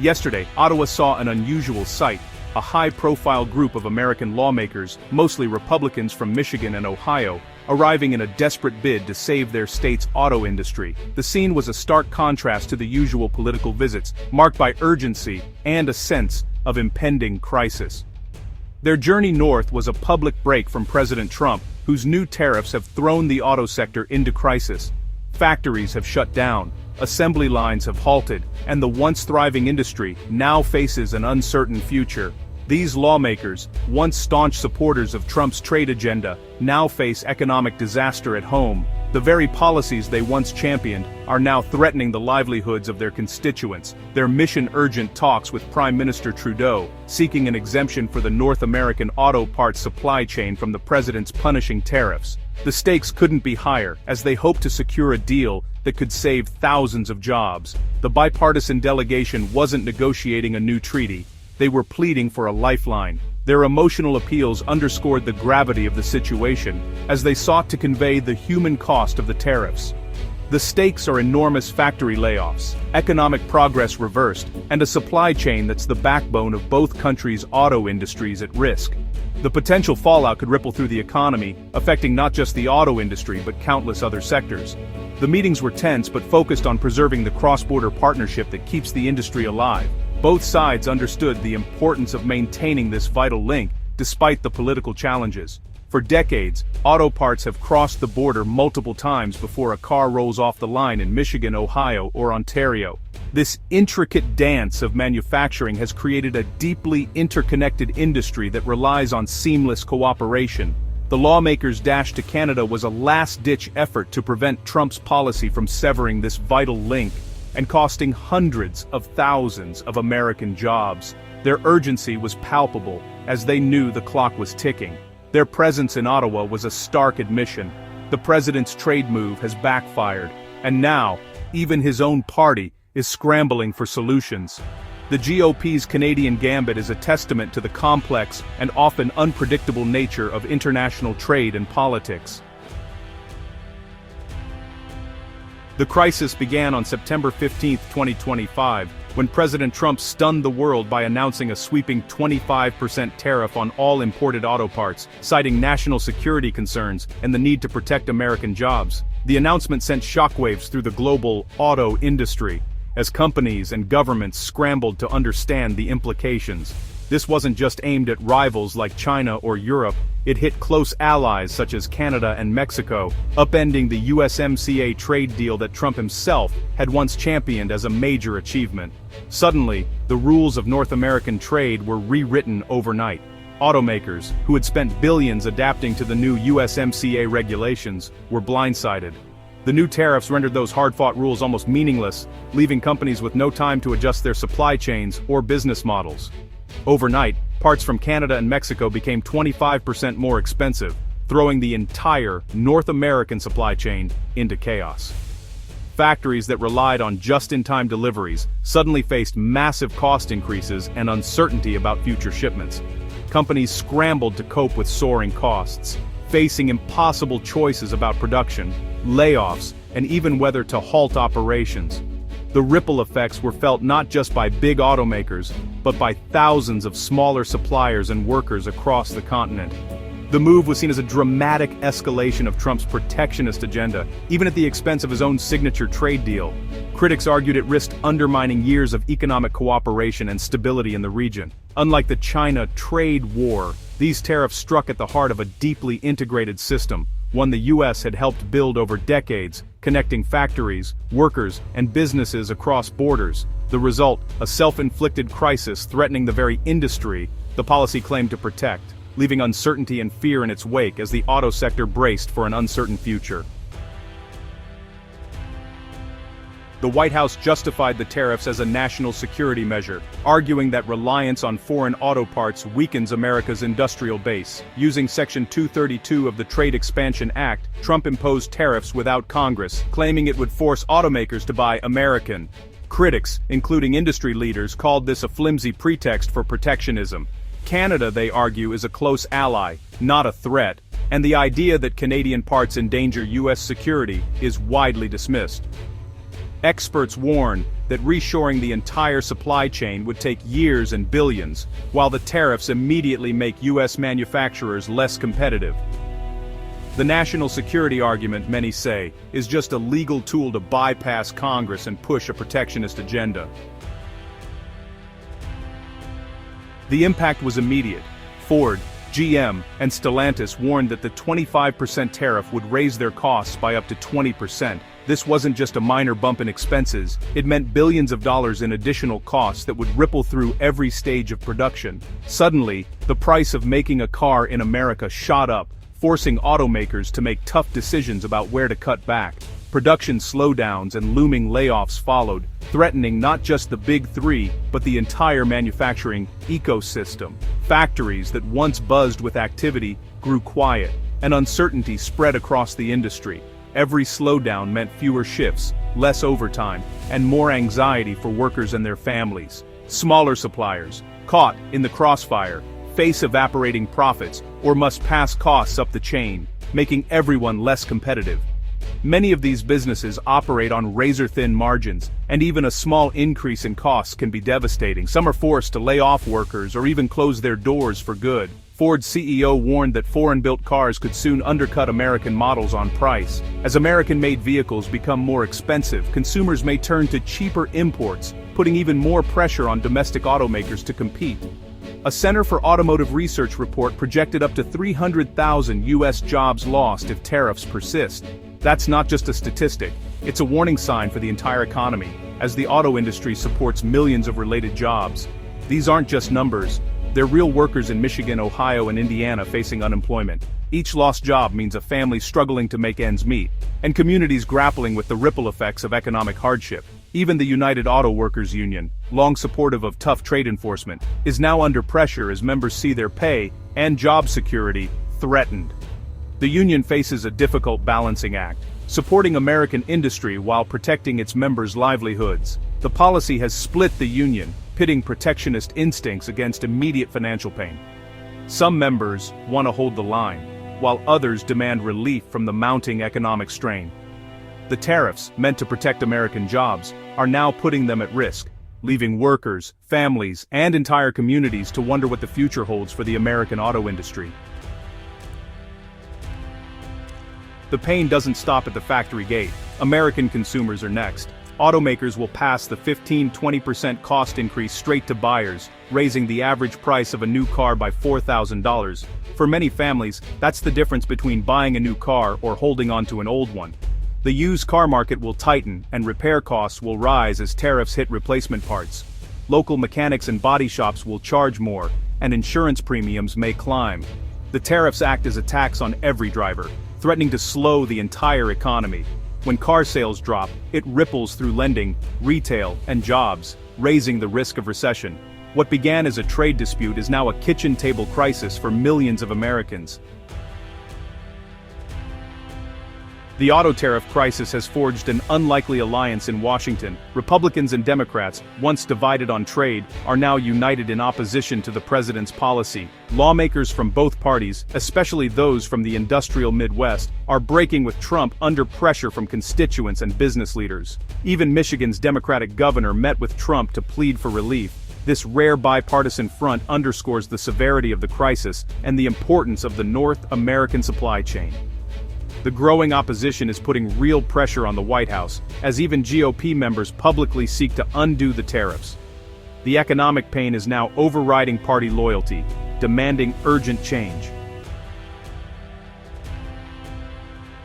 Yesterday, Ottawa saw an unusual sight. A high-profile group of American lawmakers, mostly Republicans from Michigan and Ohio, arriving in a desperate bid to save their state's auto industry. The scene was a stark contrast to the usual political visits, marked by urgency and a sense of impending crisis. Their journey north was a public break from President Trump, whose new tariffs have thrown the auto sector into crisis. Factories have shut down, assembly lines have halted, and the once thriving industry now faces an uncertain future. These lawmakers, once staunch supporters of Trump's trade agenda, now face economic disaster at home. The very policies they once championed are now threatening the livelihoods of their constituents. Their mission-urgent talks with Prime Minister Trudeau, seeking an exemption for the North American auto parts supply chain from the president's punishing tariffs. The stakes couldn't be higher, as they hope to secure a deal that could save thousands of jobs. The bipartisan delegation wasn't negotiating a new treaty. They were pleading for a lifeline. Their emotional appeals underscored the gravity of the situation, as they sought to convey the human cost of the tariffs. The stakes are enormous: factory layoffs, economic progress reversed, and a supply chain that's the backbone of both countries' auto industries at risk. The potential fallout could ripple through the economy, affecting not just the auto industry but countless other sectors. The meetings were tense but focused on preserving the cross-border partnership that keeps the industry alive. Both sides understood the importance of maintaining this vital link, despite the political challenges. For decades, auto parts have crossed the border multiple times before a car rolls off the line in Michigan, Ohio, or Ontario. This intricate dance of manufacturing has created a deeply interconnected industry that relies on seamless cooperation. The lawmakers' dash to Canada was a last-ditch effort to prevent Trump's policy from severing this vital link and costing hundreds of thousands of American jobs. Their urgency was palpable, as they knew the clock was ticking. Their presence in Ottawa was a stark admission. The president's trade move has backfired, and now, even his own party is scrambling for solutions. The GOP's Canadian gambit is a testament to the complex and often unpredictable nature of international trade and politics. The crisis began on September 15, 2025, when President Trump stunned the world by announcing a sweeping 25% tariff on all imported auto parts, citing national security concerns and the need to protect American jobs. The announcement sent shockwaves through the global auto industry, as companies and governments scrambled to understand the implications. This wasn't just aimed at rivals like China or Europe, it hit close allies such as Canada and Mexico, upending the USMCA trade deal that Trump himself had once championed as a major achievement. Suddenly, the rules of North American trade were rewritten overnight. Automakers, who had spent billions adapting to the new USMCA regulations, were blindsided. The new tariffs rendered those hard-fought rules almost meaningless, leaving companies with no time to adjust their supply chains or business models. Overnight, parts from Canada and Mexico became 25% more expensive, throwing the entire North American supply chain into chaos. Factories that relied on just-in-time deliveries suddenly faced massive cost increases and uncertainty about future shipments. Companies scrambled to cope with soaring costs, facing impossible choices about production, layoffs, and even whether to halt operations. The ripple effects were felt not just by big automakers, but by thousands of smaller suppliers and workers across the continent. The move was seen as a dramatic escalation of Trump's protectionist agenda, even at the expense of his own signature trade deal. Critics argued it risked undermining years of economic cooperation and stability in the region. Unlike the China trade war, these tariffs struck at the heart of a deeply integrated system, one the U.S. had helped build over decades, connecting factories, workers, and businesses across borders. The result, a self-inflicted crisis threatening the very industry the policy claimed to protect, leaving uncertainty and fear in its wake as the auto sector braced for an uncertain future. The White House justified the tariffs as a national security measure, arguing that reliance on foreign auto parts weakens America's industrial base. Using Section 232 of the Trade Expansion Act, Trump imposed tariffs without Congress, claiming it would force automakers to buy American. Critics, including industry leaders, called this a flimsy pretext for protectionism. Canada, they argue, is a close ally, not a threat, and the idea that Canadian parts endanger U.S. security is widely dismissed. Experts warn that reshoring the entire supply chain would take years and billions, while the tariffs immediately make U.S. manufacturers less competitive. The national security argument, many say, is just a legal tool to bypass Congress and push a protectionist agenda. The impact was immediate. Ford, GM, and Stellantis warned that the 25% tariff would raise their costs by up to 20%. This wasn't just a minor bump in expenses, it meant billions of dollars in additional costs that would ripple through every stage of production. Suddenly, the price of making a car in America shot up, forcing automakers to make tough decisions about where to cut back. Production slowdowns and looming layoffs followed, threatening not just the big three, but the entire manufacturing ecosystem. Factories that once buzzed with activity grew quiet, and uncertainty spread across the industry. Every slowdown meant fewer shifts, less overtime, and more anxiety for workers and their families. Smaller suppliers, caught in the crossfire, face evaporating profits, or must pass costs up the chain, making everyone less competitive. Many of these businesses operate on razor-thin margins, and even a small increase in costs can be devastating. Some are forced to lay off workers or even close their doors for good. Ford's CEO warned that foreign-built cars could soon undercut American models on price. As American-made vehicles become more expensive, consumers may turn to cheaper imports, putting even more pressure on domestic automakers to compete. A Center for Automotive Research report projected up to 300,000 U.S. jobs lost if tariffs persist. That's not just a statistic, it's a warning sign for the entire economy, as the auto industry supports millions of related jobs. These aren't just numbers, they're real workers in Michigan, Ohio, and Indiana facing unemployment. Each lost job means a family struggling to make ends meet, and communities grappling with the ripple effects of economic hardship. Even the United Auto Workers Union, long supportive of tough trade enforcement, is now under pressure as members see their pay and job security threatened. The union faces a difficult balancing act, supporting American industry while protecting its members' livelihoods. The policy has split the union, pitting protectionist instincts against immediate financial pain. Some members want to hold the line, while others demand relief from the mounting economic strain. The tariffs, meant to protect American jobs, are now putting them at risk, leaving workers, families, and entire communities to wonder what the future holds for the American auto industry. The pain doesn't stop at the factory gate. American consumers are next. Automakers will pass the 15–20% cost increase straight to buyers, raising the average price of a new car by $4,000. For many families, that's the difference between buying a new car or holding onto an old one. The used car market will tighten, and repair costs will rise as tariffs hit replacement parts. Local mechanics and body shops will charge more, and insurance premiums may climb. The tariffs act as a tax on every driver, threatening to slow the entire economy. When car sales drop, it ripples through lending, retail, and jobs, raising the risk of recession. What began as a trade dispute is now a kitchen table crisis for millions of Americans. The auto tariff crisis has forged an unlikely alliance in Washington. Republicans and Democrats, once divided on trade, are now united in opposition to the president's policy. Lawmakers from both parties, especially those from the industrial Midwest, are breaking with Trump under pressure from constituents and business leaders. Even Michigan's Democratic governor met with Trump to plead for relief. This rare bipartisan front underscores the severity of the crisis and the importance of the North American supply chain. The growing opposition is putting real pressure on the White House, as even GOP members publicly seek to undo the tariffs. The economic pain is now overriding party loyalty, demanding urgent change.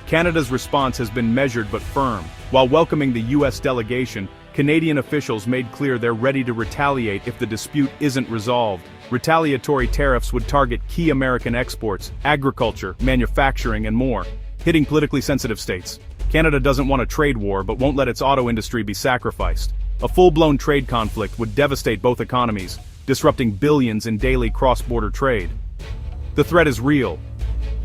Canada's response has been measured but firm. While welcoming the U.S. delegation, Canadian officials made clear they're ready to retaliate if the dispute isn't resolved. Retaliatory tariffs would target key American exports, agriculture, manufacturing, and more, hitting politically sensitive states. Canada doesn't want a trade war but won't let its auto industry be sacrificed. A full-blown trade conflict would devastate both economies, disrupting billions in daily cross-border trade. The threat is real.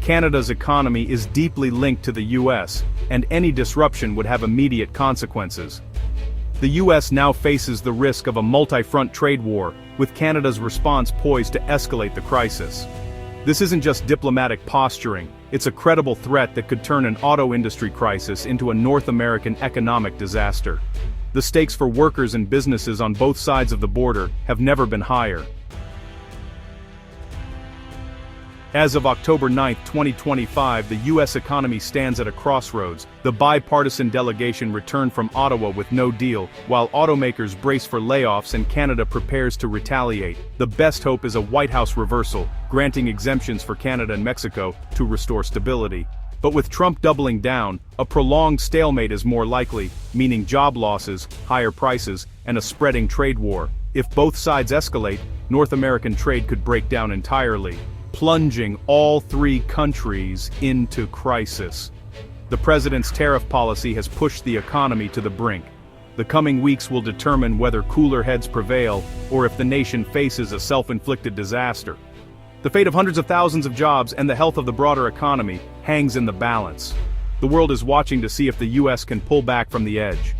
Canada's economy is deeply linked to the U.S., and any disruption would have immediate consequences. The U.S. now faces the risk of a multi-front trade war, with Canada's response poised to escalate the crisis. This isn't just diplomatic posturing, it's a credible threat that could turn an auto industry crisis into a North American economic disaster. The stakes for workers and businesses on both sides of the border have never been higher. As of October 9, 2025, the U.S. economy stands at a crossroads. The bipartisan delegation returned from Ottawa with no deal, while automakers brace for layoffs and Canada prepares to retaliate. The best hope is a White House reversal, granting exemptions for Canada and Mexico to restore stability. But with Trump doubling down, a prolonged stalemate is more likely, meaning job losses, higher prices, and a spreading trade war. If both sides escalate, North American trade could break down entirely, plunging all three countries into crisis. The president's tariff policy has pushed the economy to the brink. The coming weeks will determine whether cooler heads prevail or if the nation faces a self-inflicted disaster. The fate of hundreds of thousands of jobs and the health of the broader economy hangs in the balance. The world is watching to see if the U.S. can pull back from the edge.